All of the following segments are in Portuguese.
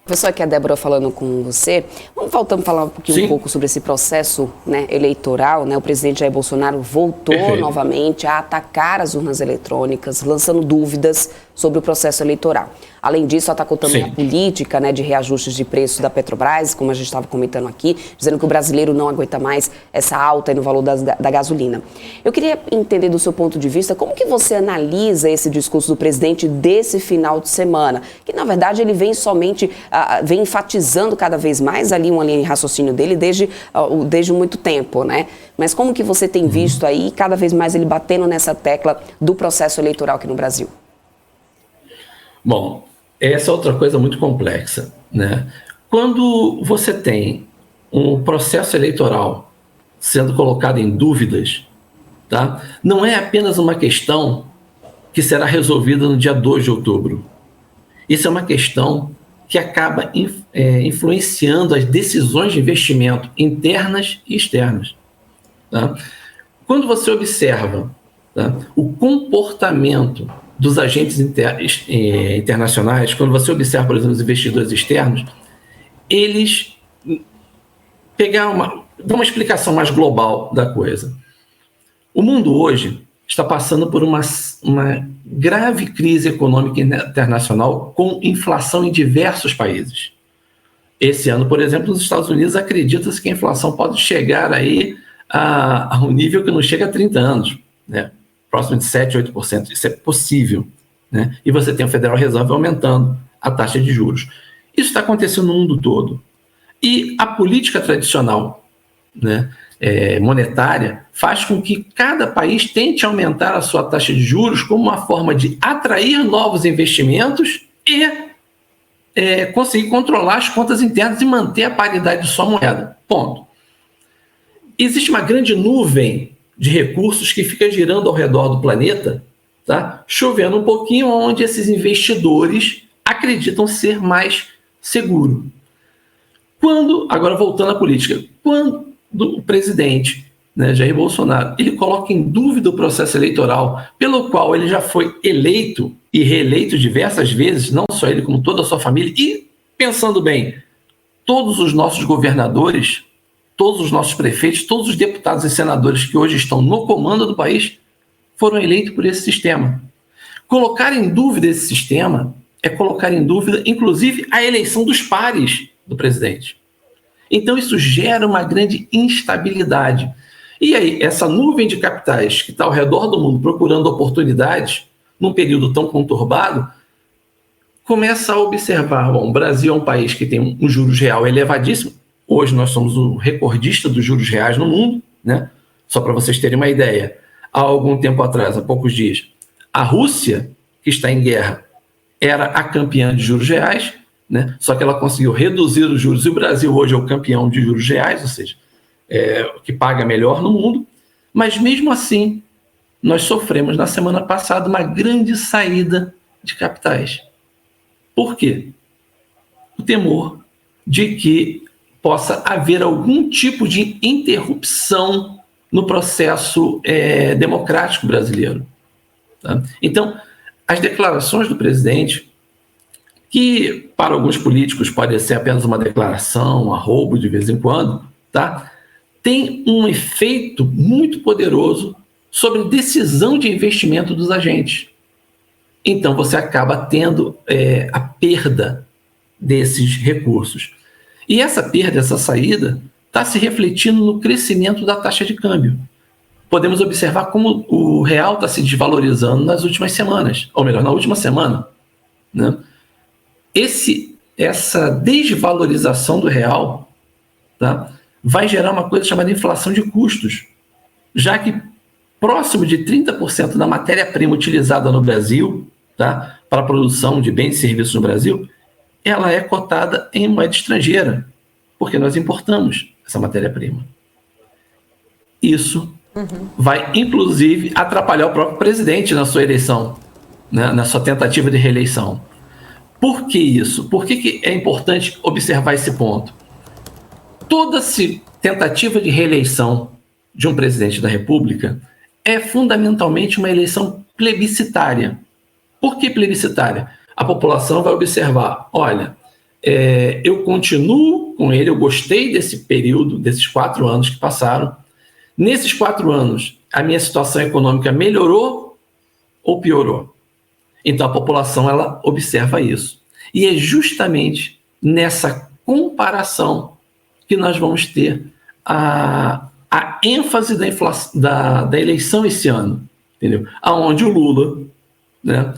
Professor, aqui é a Débora falando com você. Vamos voltando a falar um pouco sobre esse processo, né, eleitoral. Né? O presidente Jair Bolsonaro voltou novamente a atacar as urnas eletrônicas, lançando dúvidas sobre o processo eleitoral. Além disso, atacou também a política, né, de reajustes de preços da Petrobras, como a gente estava comentando aqui, dizendo que o brasileiro não aguenta mais essa alta aí no valor da gasolina. Eu queria entender do seu ponto de vista, como que você analisa esse discurso do presidente desse final de semana? Que, na verdade, ele vem somente, vem enfatizando cada vez mais ali uma linha de raciocínio dele desde muito tempo, né? Mas como que você tem visto aí, cada vez mais ele batendo nessa tecla do processo eleitoral aqui no Brasil? Bom, essa é outra coisa muito complexa, né? Quando você tem um processo eleitoral sendo colocado em dúvidas, tá? Não é apenas uma questão que será resolvida no dia 2 de outubro. Isso é uma questão que acaba influenciando as decisões de investimento internas e externas. Tá? Quando você observa, tá, o comportamento dos agentes internacionais, quando você observa, por exemplo, os investidores externos, eles dão uma explicação mais global da coisa. O mundo hoje está passando por uma grave crise econômica internacional com inflação em diversos países. Esse ano, por exemplo, nos Estados Unidos acredita-se que a inflação pode chegar aí a um nível que não chega a 30 anos, né? Próximo de 7%, 8%. Isso é possível, né? E você tem o Federal Reserve aumentando a taxa de juros. Isso está acontecendo no mundo todo. E a política tradicional, né, monetária faz com que cada país tente aumentar a sua taxa de juros como uma forma de atrair novos investimentos e conseguir controlar as contas internas e manter a paridade de sua moeda. Ponto. Existe uma grande nuvem de recursos que fica girando ao redor do planeta, tá? Chovendo um pouquinho, onde esses investidores acreditam ser mais seguro. Agora voltando à política, quando o presidente, né, Jair Bolsonaro, ele coloca em dúvida o processo eleitoral, pelo qual ele já foi eleito e reeleito diversas vezes, não só ele, como toda a sua família, e, pensando bem, todos os nossos governadores, todos os nossos prefeitos, todos os deputados e senadores que hoje estão no comando do país foram eleitos por esse sistema. Colocar em dúvida esse sistema é colocar em dúvida, inclusive, a eleição dos pares do presidente. Então, isso gera uma grande instabilidade. E aí, essa nuvem de capitais que está ao redor do mundo procurando oportunidades, num período tão conturbado, começa a observar, bom, o Brasil é um país que tem um juros real elevadíssimo. Hoje nós somos o recordista dos juros reais no mundo, né? Só para vocês terem uma ideia. Há algum tempo atrás, há poucos dias, a Rússia, que está em guerra, era a campeã de juros reais, né? Só que ela conseguiu reduzir os juros, e o Brasil hoje é o campeão de juros reais, ou seja, o que paga melhor no mundo. Mas mesmo assim, nós sofremos na semana passada uma grande saída de capitais. Por quê? O temor de que possa haver algum tipo de interrupção no processo democrático brasileiro. Tá? Então, as declarações do presidente, que para alguns políticos pode ser apenas uma declaração, um arrobo de vez em quando, tá? Tem um efeito muito poderoso sobre decisão de investimento dos agentes. Então, você acaba tendo a perda desses recursos. E essa perda, essa saída, está se refletindo no crescimento da taxa de câmbio. Podemos observar como o real está se desvalorizando nas últimas semanas, ou melhor, na última semana, né? Essa desvalorização do real, tá, vai gerar uma coisa chamada inflação de custos, já que próximo de 30% da matéria-prima utilizada no Brasil, tá, para a produção de bens e serviços no Brasil, ela é cotada em moeda estrangeira, porque nós importamos essa matéria-prima. Isso vai, inclusive, atrapalhar o próprio presidente na sua eleição, né, na sua tentativa de reeleição. Por que isso? Por que é importante observar esse ponto? Toda tentativa de reeleição de um presidente da República é fundamentalmente uma eleição plebiscitária. Por que plebiscitária? A população vai observar, olha, eu continuo com ele, eu gostei desse período, desses 4 anos que passaram. Nesses 4 anos, a minha situação econômica melhorou ou piorou? Então a população ela observa isso. E é justamente nessa comparação que nós vamos ter a ênfase da eleição esse ano, entendeu? Aonde o Lula, né,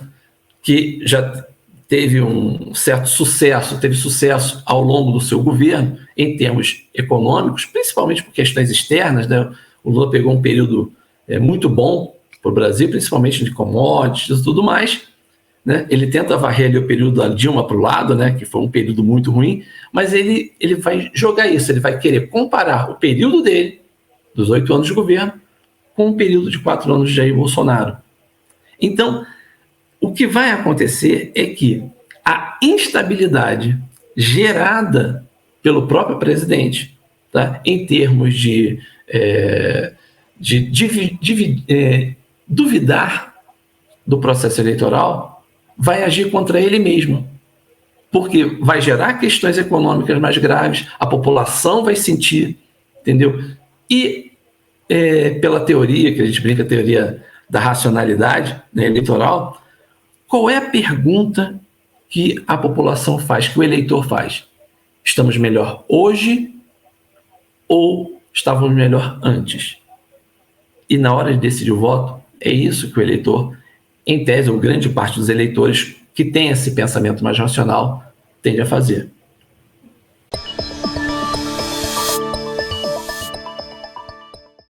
que já teve um certo sucesso, teve sucesso ao longo do seu governo em termos econômicos, principalmente por questões externas, né? O Lula pegou um período muito bom para o Brasil, principalmente de commodities e tudo mais, né? Ele tenta varrer ali o período da Dilma para o lado, né? Que foi um período muito ruim, mas ele vai jogar isso, ele vai querer comparar o período dele, dos 8 anos de governo, com o período de 4 anos de Jair Bolsonaro. Então, o que vai acontecer é que a instabilidade gerada pelo próprio presidente, tá, em termos de duvidar do processo eleitoral, vai agir contra ele mesmo, porque vai gerar questões econômicas mais graves, a população vai sentir, entendeu? E pela teoria, que a gente brinca, a teoria da racionalidade, né, eleitoral, qual é a pergunta que a população faz, que o eleitor faz? Estamos melhor hoje ou estávamos melhor antes? E na hora de decidir o voto, é isso que o eleitor, em tese, ou grande parte dos eleitores que tem esse pensamento mais racional, tende a fazer.